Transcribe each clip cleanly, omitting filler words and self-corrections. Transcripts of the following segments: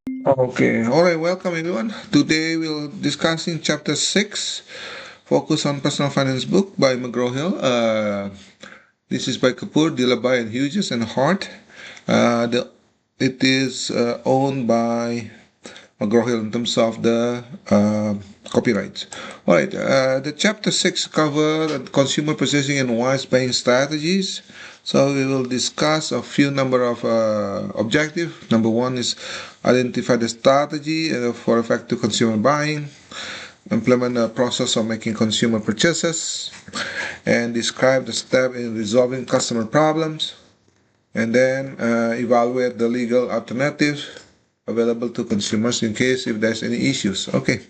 Okay, all right, welcome everyone. Today we'll discussing chapter 6, Focus on Personal Finance book by McGraw-Hill. This is by Kapoor, Dillabai, and Hughes and Hart. It is owned by McGraw-Hill in terms of the copyrights. All right, the chapter 6 cover consumer purchasing and wise buying strategies. So we will discuss a few number of objectives. Number one is identify the strategy for effective consumer buying, implement a process of making consumer purchases, and describe the step in resolving customer problems, and then evaluate the legal alternatives available to consumers in case if there's any issues. Okay,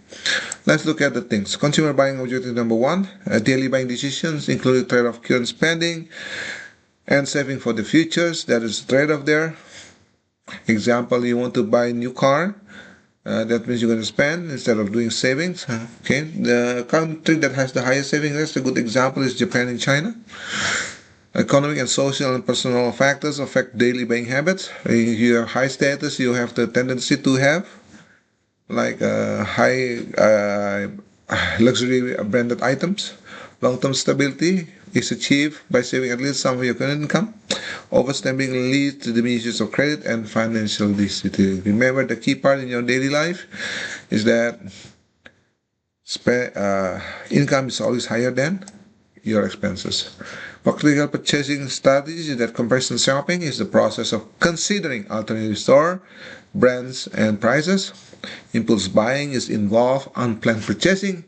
let's look at the things. Consumer buying objective number one, daily buying decisions include trade-off current spending and saving for the futures. That is trade-off there. Example, you want to buy a new car. That means you're going to spend instead of doing savings. Okay, the country that has the highest savings rate, a good example is Japan and China. Economic and social and personal factors affect daily buying habits. If you have high status, you have the tendency to have like high luxury branded items. Long-term stability is achieved by saving at least some of your current income. Overspending leads to diminution of credit and financial discipline. Remember, the key part in your daily life is that income is always higher than your expenses. Practical purchasing strategies is that comparison shopping is the process of considering alternative store, brands, and prices. Impulse buying is involved unplanned purchasing,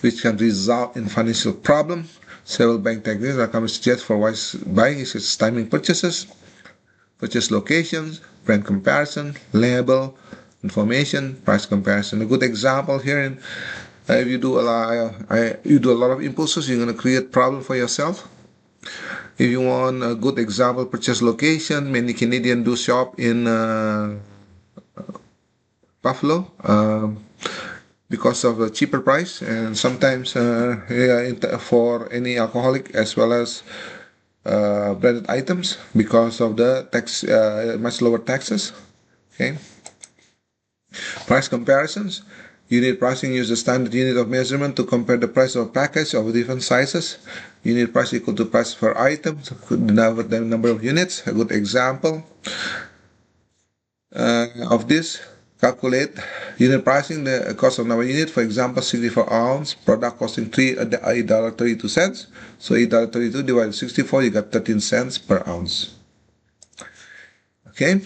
which can result in financial problem. Several buying techniques that can suggest for wise buying is timing purchases, purchase locations, brand comparison, label, information, price comparison. A good example here in if you do a lot of impulses, you're going to create problem for yourself. If you want a good example, purchase location, many Canadians do shop in Buffalo because of the cheaper price, and sometimes for any alcoholic as well as branded items because of the tax much lower taxes. Okay. Price comparisons. Unit pricing uses the standard unit of measurement to compare the price of a package of different sizes. Unit price equal to price per item, the number of units. A good example of this, calculate unit pricing, the cost of number unit. For example, 64 ounce product costing $8.32. So $8.32 divided by 64, you got 13 cents per ounce. Okay,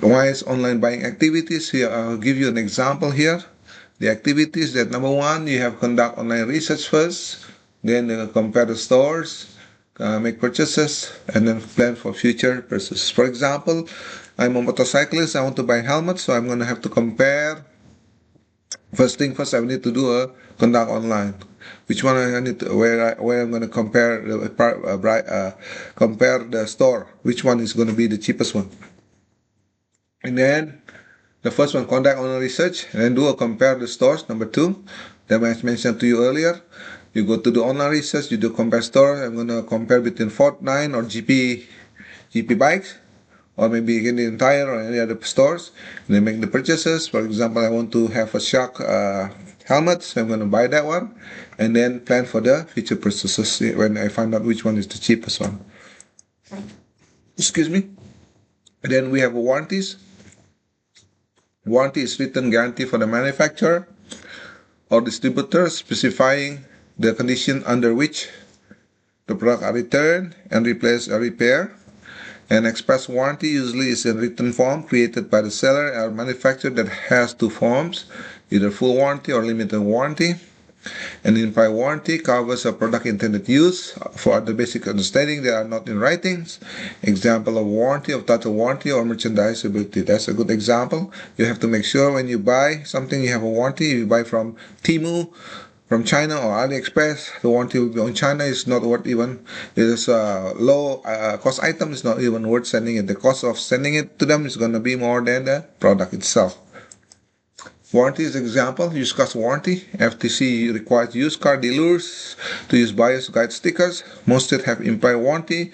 wise online buying activities. Here, I'll give you an example here. The activities that number one, you have conduct online research first, then compare the stores, make purchases, and then plan for future purchases. For example, I'm a motorcyclist. I want to buy helmets, so I'm going to have to compare. First thing first, I need to do a conduct online. Which one I need to, where I'm going to compare compare the store. Which one is going to be the cheapest one? And then the first one, conduct online research, and then do a compare the stores. Number two, that I mentioned to you earlier, you go to the online research, you do compare store. I'm going to compare between Fortnite or GP bikes, or maybe in the entire or any other stores. And then make the purchases. For example, I want to have a Shock helmet, so I'm going to buy that one, and then plan for the future purchases when I find out which one is the cheapest one. Excuse me. And then we have warranties. Warranty is written guarantee for the manufacturer or distributor specifying the condition under which the product are returned and replaced or repaired. An express warranty usually is a written form created by the seller or manufacturer that has two forms, either full warranty or limited warranty. An implied warranty covers a product intended use for the basic understanding that are not in writings. Example of warranty of total warranty or merchandisability. That's a good example. You have to make sure when you buy something you have a warranty. If you buy from Temu, from China or AliExpress, the warranty will be on China is not worth even. It is a low cost item. It's not even worth sending it. The cost of sending it to them is going to be more than the product itself. Warranty is example, used car warranty. FTC requires used car dealers to use buyer's guide stickers. Most states have implied warranty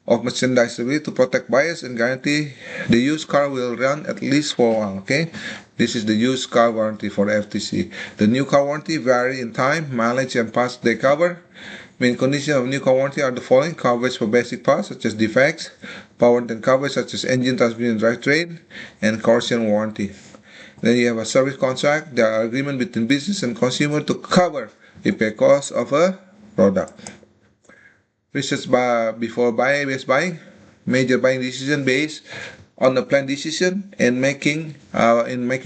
of merchandisability to protect buyers and guarantee the used car will run at least for a while. Okay, this is the used car warranty for the FTC. The new car warranty vary in time, mileage, and parts they cover. Main conditions of new car warranty are the following: coverage for basic parts such as defects, powertrain coverage such as engine, transmission, drivetrain, and corrosion warranty. Then you have a service contract, the agreement between business and consumer to cover repair costs of a product. Research before buying, major buying decision based on the planned decision and making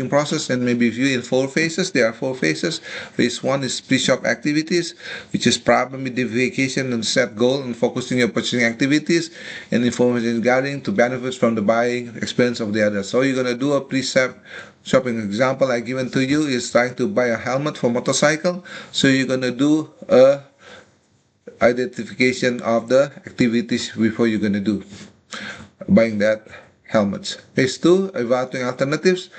process, and maybe view in 4 phases. There are 4 phases. Phase 1 is pre-shop activities, which is problem identification and set goal and focusing your purchasing activities and information gathering to benefit from the buying experience of the other. So you're gonna do a pre-shop shopping. Example I given to you is trying to buy a helmet for motorcycle. So you're gonna do a identification of the activities before you're gonna do buying that helmets. Phase 2, evaluating alternatives.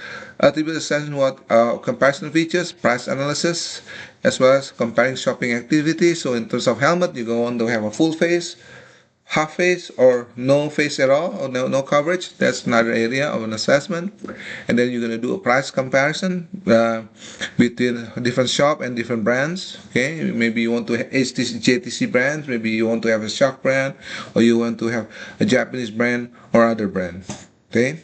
Attribute assessment what comparison features, price analysis, as well as comparing shopping activities. So in terms of helmet, you go on to have a full face, half face, or no face at all, or no coverage. That's another area of an assessment. And then you're going to do a price comparison between different shop and different brands. Okay, maybe you want to have HTC, JTC brands, maybe you want to have a Shock brand, or you want to have a Japanese brand or other brand. Okay,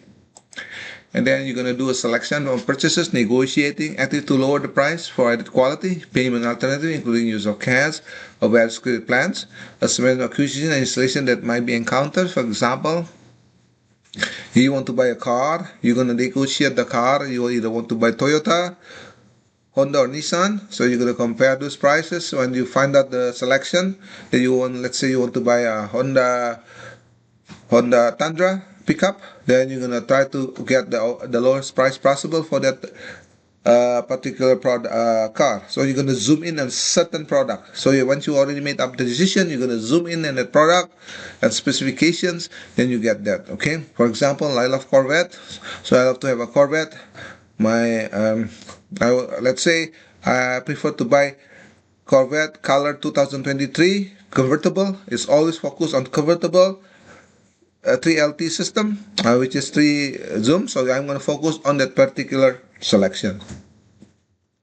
and then you're going to do a selection of purchases, negotiating active to lower the price for added quality, payment alternative, including use of cash or various credit plans, assessment of acquisition and installation that might be encountered. For example, you want to buy a car, you're going to negotiate the car. You either want to buy Toyota, Honda, or Nissan. So you're going to compare those prices. When you find out the selection that you want, let's say you want to buy a Honda Tundra pickup, then you're gonna try to get the lowest price possible for that particular car. So you're gonna zoom in on certain product. So once you already made up the decision, you're gonna zoom in on that product and specifications. Then you get that. Okay. For example, I love Corvette, so I love to have a Corvette. Let's say I prefer to buy Corvette color 2023 convertible. It's always focused on convertible. 3LT system, which is 3 zoom. So I'm going to focus on that particular selection.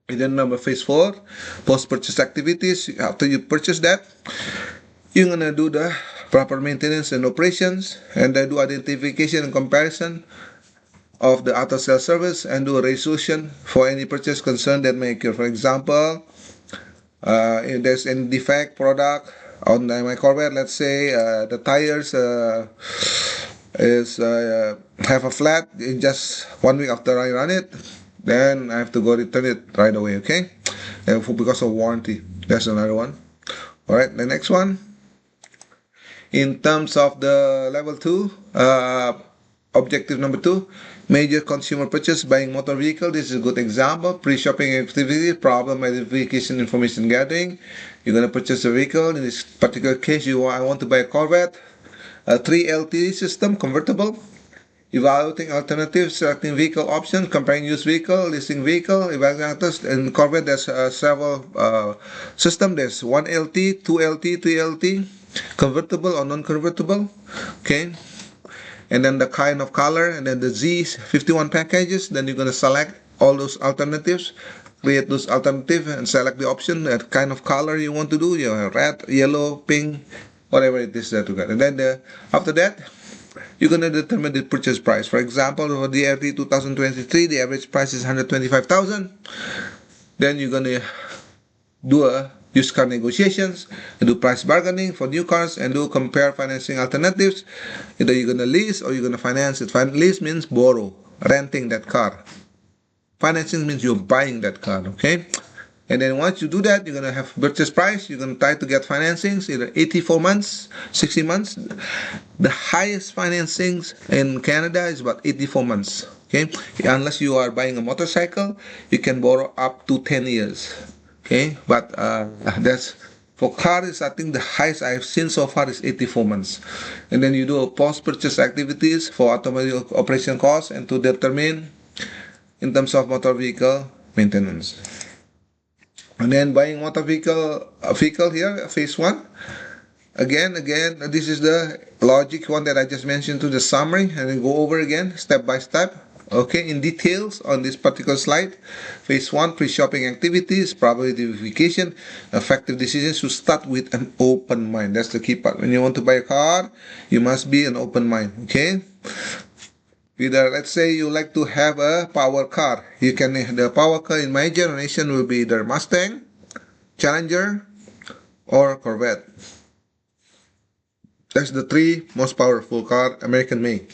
And then number phase 4, post-purchase activities. After you purchase that, you're going to do the proper maintenance and operations, and then do identification and comparison of the after sales service, and do a resolution for any purchase concern that may occur. For example, if there's any defect product on my Corvette, let's say the tires have a flat in just 1 week after I run it, then I have to go return it right away. Okay, because of warranty. That's another one. All right, the next one. In terms of the level 2, objective number 2, major consumer purchase, buying motor vehicle. This is a good example. Pre-shopping activity, problem identification, information gathering. You're going to purchase a vehicle. In this particular case, I want to buy a Corvette, a 3LT system, convertible. Evaluating alternatives, selecting vehicle options, comparing used vehicle, listing vehicle, evaluating. In Corvette, there's several systems. There's 1LT, 2LT, 3LT, convertible or non-convertible. Okay. And then the kind of color, and then the Z51 packages. Then you're going to select all those alternatives, create those alternatives, and select the option, that kind of color you want to do. You have red, yellow, pink, whatever it is that you got. And then after that, you're going to determine the purchase price. For example, for the RT 2023, the average price is 125,000. Then you're going to do a used car negotiations, do price bargaining for new cars, and do compare financing alternatives. Either you're going to lease or you're going to finance it. Lease means borrow, renting that car. Financing means you're buying that car, okay? And then once you do that, you're going to have purchase price. You're going to try to get financings, either 84 months, 60 months. The highest financings in Canada is about 84 months, okay? Unless you are buying a motorcycle, you can borrow up to 10 years. Okay, but that's for cars. I think the highest I've seen so far is 84 months. And then you do a post-purchase activities for automobile operation costs and to determine in terms of motor vehicle maintenance. And then buying motor vehicle here, phase 1. Again, this is the logic one that I just mentioned to the summary, and then go over again step by step. Okay, in details on this particular slide. Phase 1, pre-shopping activities, probability verification, effective decisions to start with an open mind. That's the key part. When you want to buy a car, you must be an open mind. Okay. Either, let's say you like to have a power car. The power car in my generation will be either Mustang, Challenger, or Corvette. That's the three most powerful car American made.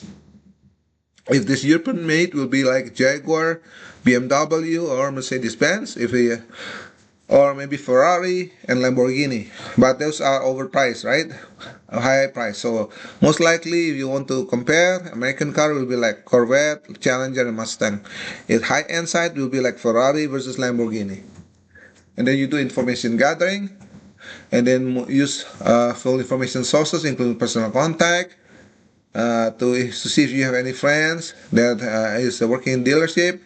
If this European made, will be like Jaguar, BMW, or Mercedes-Benz. Or maybe Ferrari and Lamborghini. But those are overpriced, right? A high price. So most likely, if you want to compare, American car will be like Corvette, Challenger, and Mustang. If high-end side will be like Ferrari versus Lamborghini. And then you do information gathering, and then use full information sources, including personal contact, to see if you have any friends that is working in dealership.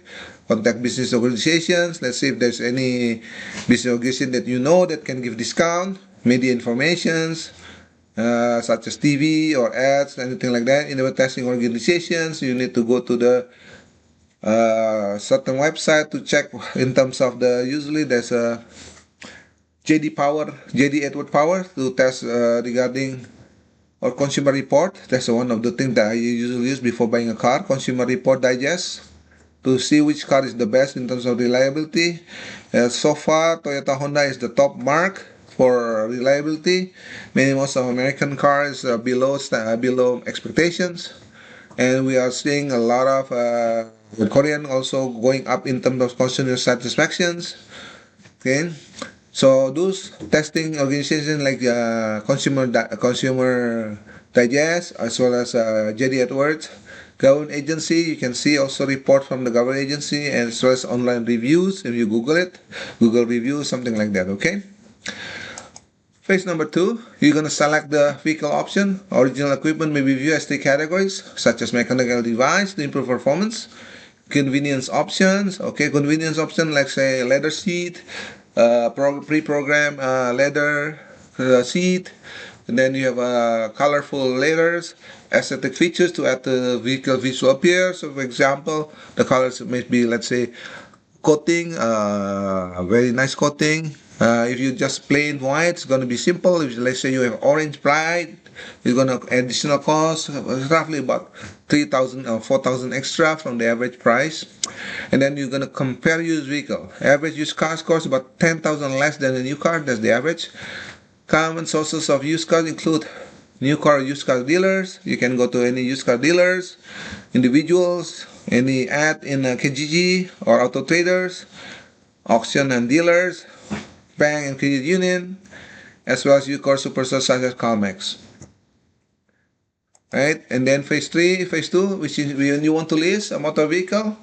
Contact business organizations. Let's see if there's any business organization that you know that can give discount. Media informations, such as TV or ads, anything like that. In advertising organizations, you need to go to the certain website to check in terms of usually there's a JD Edward Power to test regarding, or Consumer Report. That's one of the things that I usually use before buying a car. Consumer Report Digest, to see which car is the best in terms of reliability. So far, Toyota Honda is the top mark for reliability. Most of American cars are below expectations, and we are seeing a lot of Korean also going up in terms of consumer satisfactions. Okay, so those testing organizations like Consumer Digest, as well as JD Edwards. Government agency, you can see also report from the government agency, and as well as online reviews. If you Google it, Google reviews, something like that. Okay. Phase number 2, you're going to select the vehicle option. Original equipment may be viewed as 3 categories, such as mechanical device to improve performance. Convenience options. Okay, convenience option like say leather seat, pre-programmed leather seat. And then you have colorful letters, aesthetic features to add the vehicle visual appearance. So, for example, the colors may be, let's say, coating, very nice coating. If you just plain white, it's going to be simple. If let's say you have orange bright, it's going to additional cost roughly about 3,000 or 4,000 extra from the average price. And then you're going to compare used vehicle. Average used cars cost about 10,000 less than a new car. That's the average. Common sources of used cars include new car used car dealers. You can go to any used car dealers, individuals, any ad in Kijiji or Auto Traders, auction and dealers, bank and credit union, as well as used car superstores such as CarMax. Right, and then phase 2, which is when you want to lease a motor vehicle.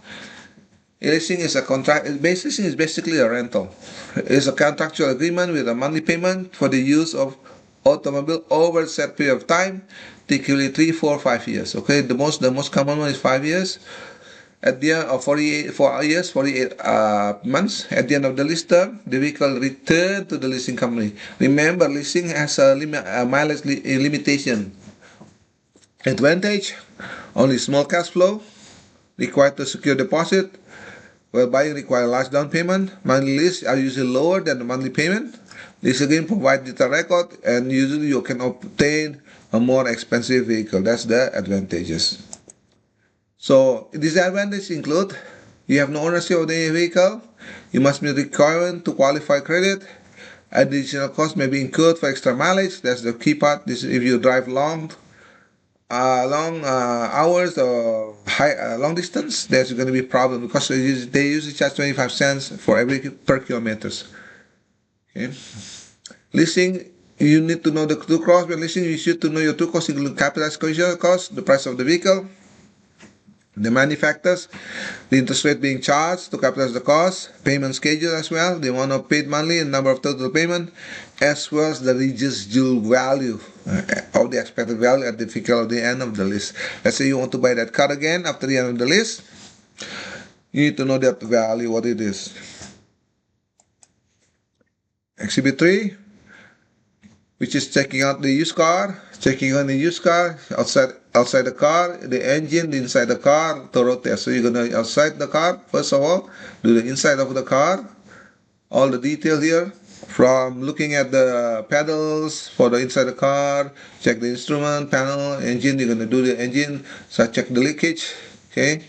Leasing is a contract. Leasing is basically a rental. It's a contractual agreement with a monthly payment for the use of automobile over a set period of time, typically 3, 4, 5 years. Okay, the most common one is 5 years. At the end of 48 months, at the end of the lease term, the vehicle returned to the leasing company. Remember, leasing has a mileage limitation. Advantage: only small cash flow required to secure deposit. While buying requires large down payment, monthly lease are usually lower than the monthly payment. This again provides detailed record, and usually you can obtain a more expensive vehicle. That's the advantages. So disadvantages include: you have no ownership of the vehicle, you must meet requirement to qualify credit, additional costs may be incurred for extra mileage. That's the key part. This if you drive long hours or long distance, there's going to be a problem because they usually charge 25 cents for every per kilometers. Okay. Leasing, you need to know the true cost. When leasing, you should to know your true cost, including capitalized cost, the price of the vehicle, the manufacturers, the interest rate being charged to capitalize the cost, payment schedule as well, the amount of paid monthly and number of total payment, as well as the residual value of the expected value at the vehicle at the end of the lease. Let's say you want to buy that car again after the end of the lease, you need to know that value, what it is. Exhibit 3, which is checking out the used car, checking on the used car, outside the car, the engine, the inside the car, thorough test. So you're gonna outside the car, first of all, do the inside of the car, all the detail here, from looking at the pedals for the inside the car, check the instrument panel, engine, you're gonna do the engine, so check the leakage, okay,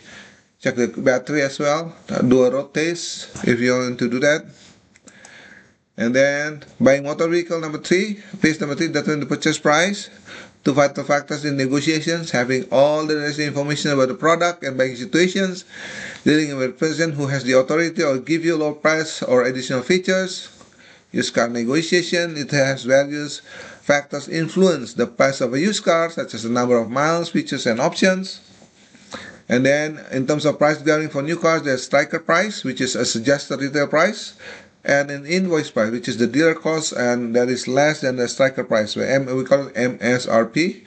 check the battery as well, do a road test if you want to do that. And then buying motor vehicle number three, phase number three, determine the purchase price. Two vital factors in negotiations, having all the necessary information about the product and buying situations, dealing with a person who has the authority or give you low price or additional features. Used car negotiation, it has various factors influence the price of a used car, such as the number of miles, features, and options. And then in terms of price varying for new cars, there's striker price, which is a suggested retail price, and an invoice price, which is the dealer cost, and that is less than the striker price. We call it MSRP.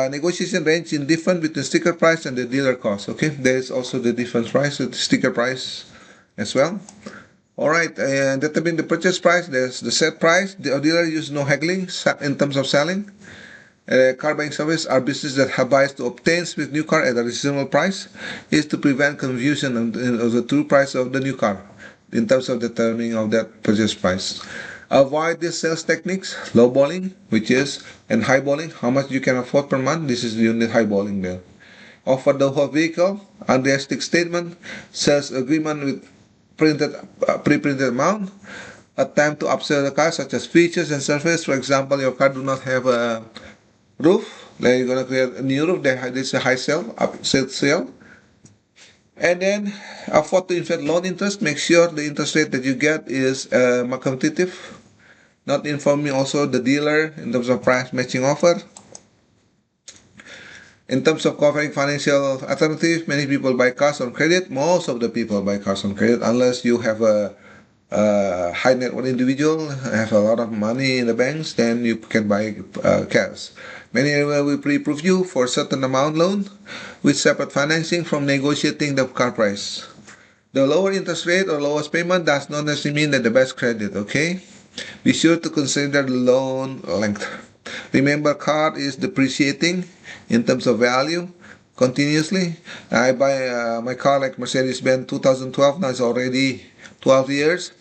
Negotiation range in difference between sticker price and the dealer cost. Okay, there is also the difference price with the sticker price as well. All right, and determine the purchase price. There's the set price. The dealer uses no haggling in terms of selling. Car buying service are businesses that have buyers to obtain with new car at a reasonable price, is to prevent confusion of the true price of the new car in terms of determining of that purchase price. Avoid these sales techniques, lowballing, which is, and highballing, how much you can afford per month. This is the unit highballing there. Offer the whole vehicle, unrealistic statement, sales agreement with pre-printed amount, attempt to upsell the car, such as features and service. For example, your car do not have a roof, then you're gonna create a new roof. This is a high sale, sale. And then afford to inflate loan interest. Make sure the interest rate that you get is more competitive. Not informing also the dealer in terms of price matching offer. In terms of covering financial alternatives, many people buy cars on credit. Most of the people buy cars on credit, unless you have a high net worth individual, have a lot of money in the banks, then you can buy cash. Many will pre-approve you for a certain amount loan with separate financing from negotiating the car price. The lower interest rate or lowest payment does not necessarily mean that the best credit, okay? Be sure to consider the loan length. Remember, car is depreciating in terms of value continuously. I buy my car like Mercedes-Benz 2012, now it's already 12 years.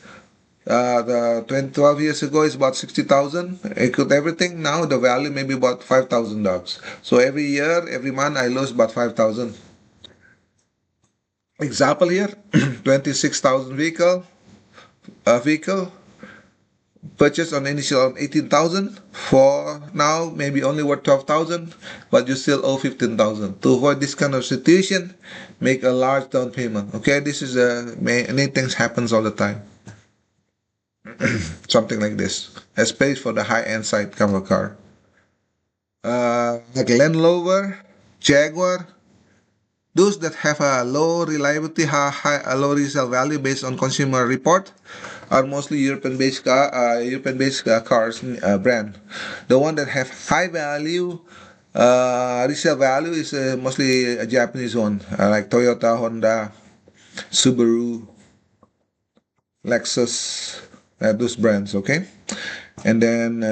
12 years ago is about 60,000. Include everything. Now the value may be about $5,000. So every year, every month, I lose about 5,000. Example here, 26,000 vehicle purchased on initial 18,000. For now, maybe only worth 12,000, but you still owe 15,000. To avoid this kind of situation, make a large down payment. Okay, this is many things happens all the time. Something like this, especially for the high-end side cover car. Like Land Rover, Jaguar, those that have a low reliability, a low resale value based on consumer report, are mostly European-based cars brand. The one that have high value resale value is mostly a Japanese one, like Toyota, Honda, Subaru, Lexus, those brands, okay? And then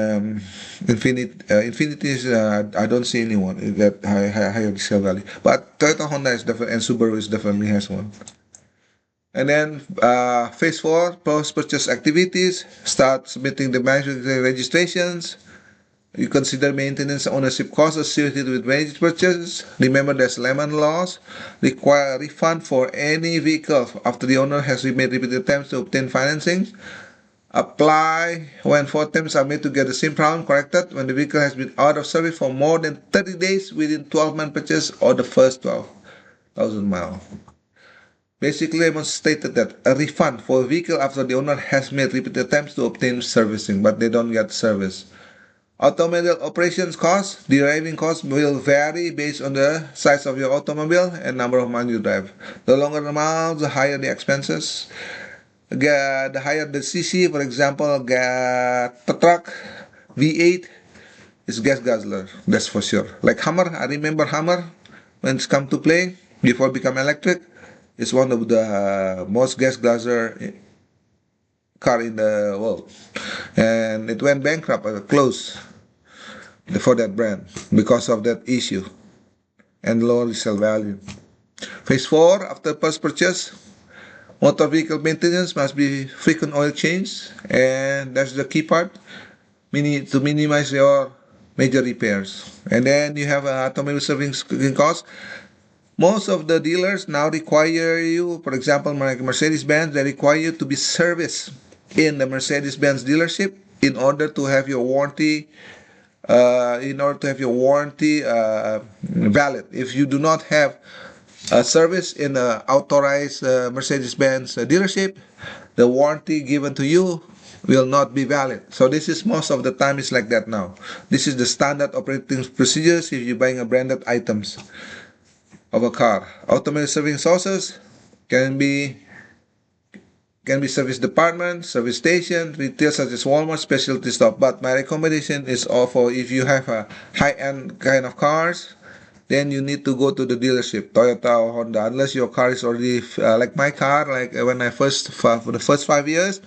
Infinity is I don't see anyone that higher resale value, but Toyota, Honda is definitely, and Subaru is definitely has one. And then phase 4, post-purchase activities. Start submitting the manufacturer registrations. You consider maintenance ownership costs associated with managed purchases. Remember, there's lemon laws. Require a refund for any vehicle after the owner has made repeated attempts to obtain financing. Apply when 4 attempts are made to get the same problem corrected when the vehicle has been out of service for more than 30 days within 12-month purchase or the first 12,000 miles. Basically, I must state that a refund for a vehicle after the owner has made repeated attempts to obtain servicing, but they don't get service. Automobile operations costs, driving costs will vary based on the size of your automobile and number of miles you drive. The longer the miles, the higher the expenses. The higher the CC, for example, the truck V8 is gas guzzler, that's for sure. Like Hummer, I remember Hummer when it's come to play before it become electric. It's one of the most gas guzzler car in the world, and it went bankrupt or closed for that brand because of that issue and low resale value. Phase 4, after first purchase, motor vehicle maintenance must be frequent oil change, and that's the key part, to minimize your major repairs. And then you have automobile servicing costs. Most of the dealers now require you, for example, like Mercedes-Benz, they require you to be serviced in the Mercedes-Benz dealership in order to have your warranty valid. If you do not have a service in an authorized Mercedes-Benz dealership, the warranty given to you will not be valid. So this is most of the time it's like that now. This is the standard operating procedures if you're buying a branded items of a car. Automated serving sources can be service department, service station, retail such as Walmart, specialty store. But my recommendation is for if you have a high-end kind of cars, then you need to go to the dealership, Toyota or Honda, unless your car is already like my car. Like when I for the first 5 years,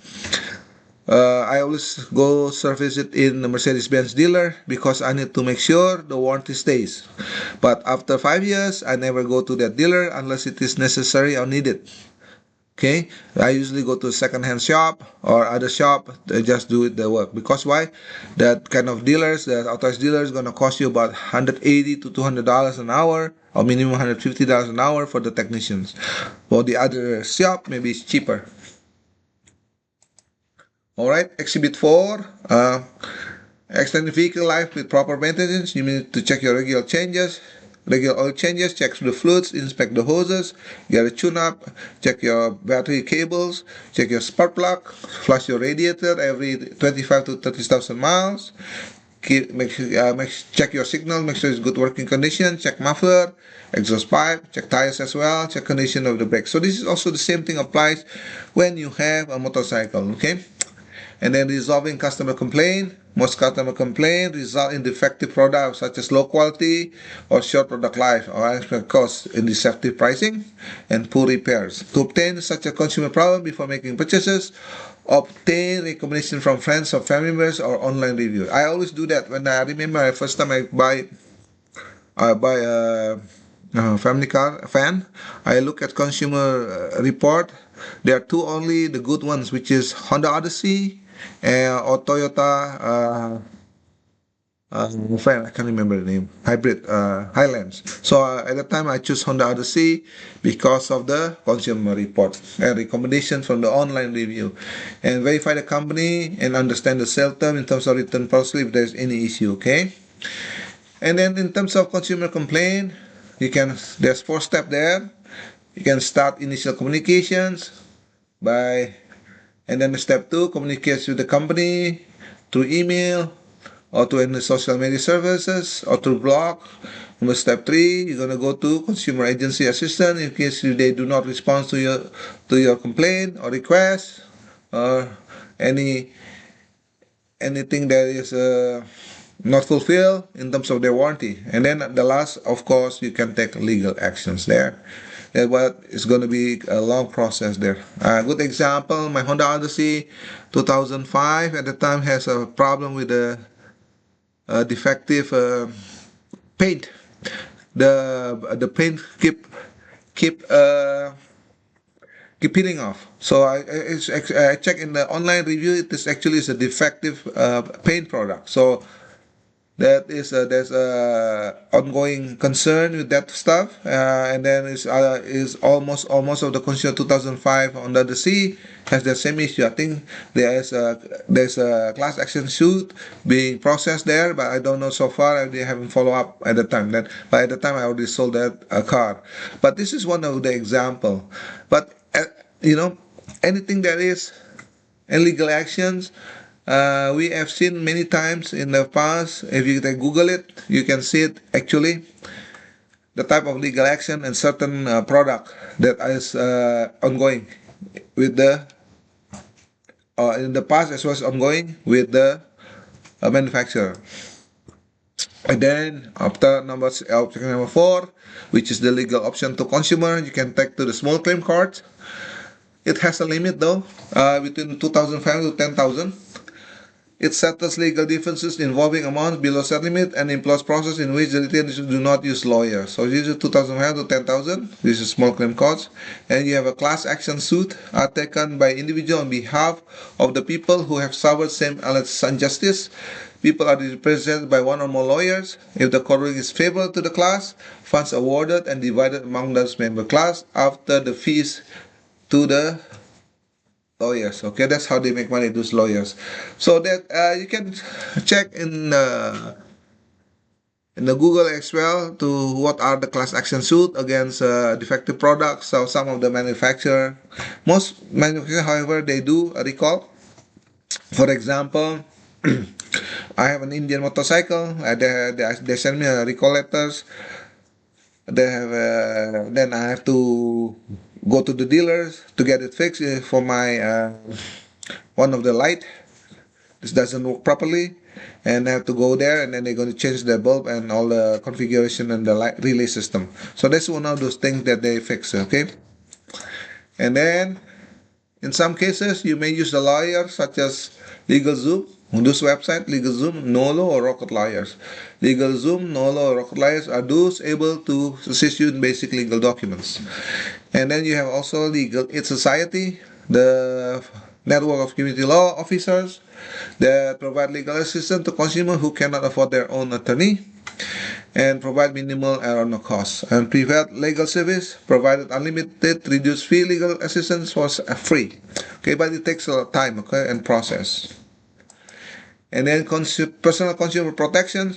I always go service it in the Mercedes-Benz dealer because I need to make sure the warranty stays. But after 5 years, I never go to that dealer unless it is necessary or needed. Okay, I usually go to a second-hand shop or other shop to just do the work. Because why? That kind of dealers, the authorized dealer, is gonna cost you about $180 to $200 an hour, or minimum $150 an hour for the technicians. For the other shop, maybe it's cheaper. All right, Exhibit 4. Extended vehicle life with proper maintenance. You need to check your regular oil changes, check the fluids, inspect the hoses, get a tune-up, check your battery cables, check your spark plug, flush your radiator every 25 to 30,000 miles. Check your signal, make sure it's good working condition, check muffler, exhaust pipe, check tires as well, check condition of the brakes. So this is also the same thing applies when you have a motorcycle, okay? And then resolving customer complaint. Most customer complaint result in defective products such as low quality or short product life or extra cost in deceptive pricing and poor repairs. To obtain such a consumer problem before making purchases, obtain recommendation from friends or family members or online review. I always do that. When I remember the first time I buy a family car fan, I look at consumer report. There are two only the good ones, which is Honda Odyssey or Toyota fan, I can't remember the name, hybrid Highlands. So at the time I choose Honda Odyssey because of the consumer report and recommendation from the online review, and verify the company and understand the sale term in terms of return policy if there's any issue. Okay, and then in terms of consumer complaint, there's 4 steps there. You can start initial communications and then step 2, communicates with the company through email or through any social media services or through blog. And step 3, you're gonna go to consumer agency assistant in case they do not respond to your complaint or request or anything that is not fulfilled in terms of their warranty. And then the last, of course, you can take legal actions there. But it's going to be a long process there. A good example, my Honda Odyssey 2005 at the time has a problem with the defective paint. The paint keep peeling off. So I check in the online review. It is actually a defective paint product. So there's ongoing concern with that stuff, and then is almost of the consumer 2005 Honda Odyssey has the same issue. I think there's a class action suit being processed there, but I don't know so far. They haven't follow up at the time. But at the time I already sold that car. But this is one of the example. But anything that is illegal actions. We have seen many times in the past. If you Google it, you can see it actually. The type of legal action and certain product that is ongoing with in the past as well as ongoing with the manufacturer. And then after option number 4, which is the legal option to consumer, you can take to the small claim court. It has a limit though, between 2,500 to 10,000. It settles legal differences involving amounts below set limit and employs process in which the litigants do not use lawyers. So this is 2,500 to 10,000. This is small claim costs. And you have a class action suit taken by individual on behalf of the people who have suffered same alleged injustice. People are represented by one or more lawyers. If the court ruling is favorable to the class, funds awarded and divided among those member class after the fees to the lawyers. Okay, that's how they make money, those lawyers. So that you can check in the Google as well to what are the class action suit against defective products. So some of the manufacturer, most manufacturer, however, they do a recall. For example, I have an Indian motorcycle. They send me a recall letters. They have then I have to go to the dealers to get it fixed for my one of the light. This doesn't work properly, and I have to go there, and then they're going to change the bulb and all the configuration and the light relay system. So that's one of those things that they fix. Okay, and then in some cases you may use a lawyer such as LegalZoom. On this website, LegalZoom, Nolo, or Rocket Lawyers. LegalZoom, Nolo, or Rocket Lawyers are those able to assist you in basic legal documents. And then you have also Legal Aid Society, the network of community law officers that provide legal assistance to consumers who cannot afford their own attorney and provide minimal or no cost. And Prevail Legal Service provided unlimited reduced fee legal assistance was free. Okay, but it takes a lot of time, okay, and process. And then personal consumer protection.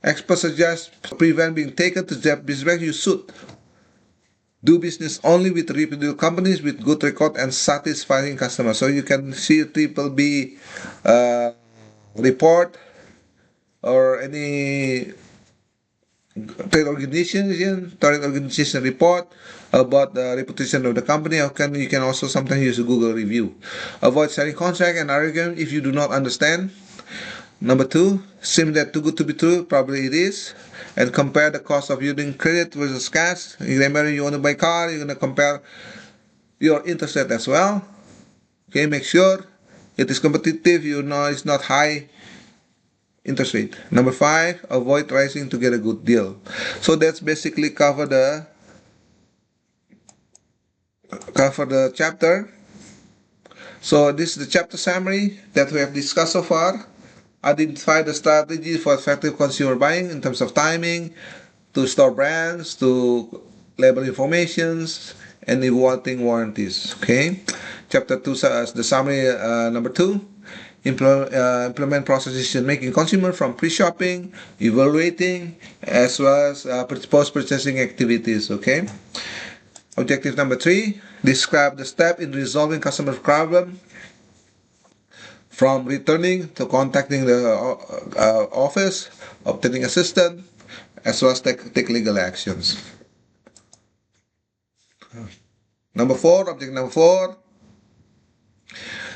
Experts suggest prevent being taken to business bank. You should do business only with reputable companies with good record and satisfying customers. So you can see triple B report or any trade organization report about the reputation of the company. You can also sometimes use a Google review. Avoid selling contract and argument if you do not understand. Number two, seems that too good to be true, probably it is. And compare the cost of using credit versus cash. Remember, you want to buy a car, you're going to compare your interest rate as well. Okay, make sure it is competitive, you know it's not high interest rate. Number five, avoid rising to get a good deal. So that's basically cover the chapter. So this is the chapter summary that we have discussed so far. Identify the strategy for effective consumer buying in terms of timing, to store brands, to label informations, and evaluating warranties. Okay. Chapter 2 is the summary number 2. Implement process decision making consumer from pre-shopping, evaluating, as well as post-purchasing activities. Okay. Objective number 3, describe the step in resolving customer problem from returning to contacting the office, obtaining assistance, as well as take legal actions. Number 4, object number 4,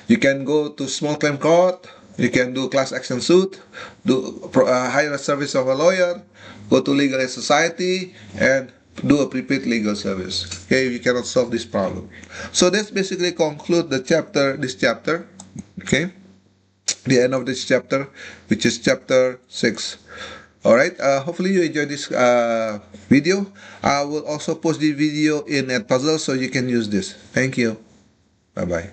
you can go to small claim court, you can do class action suit, hire a service of a lawyer, go to Legal Aid Society, and do a prepaid legal service. Okay, if you cannot solve this problem. So that's basically conclude this chapter. Okay, the end of this chapter, which is chapter 6. All right. Hopefully you enjoyed this video. I will also post the video in Edpuzzle so you can use this. Thank you. Bye bye.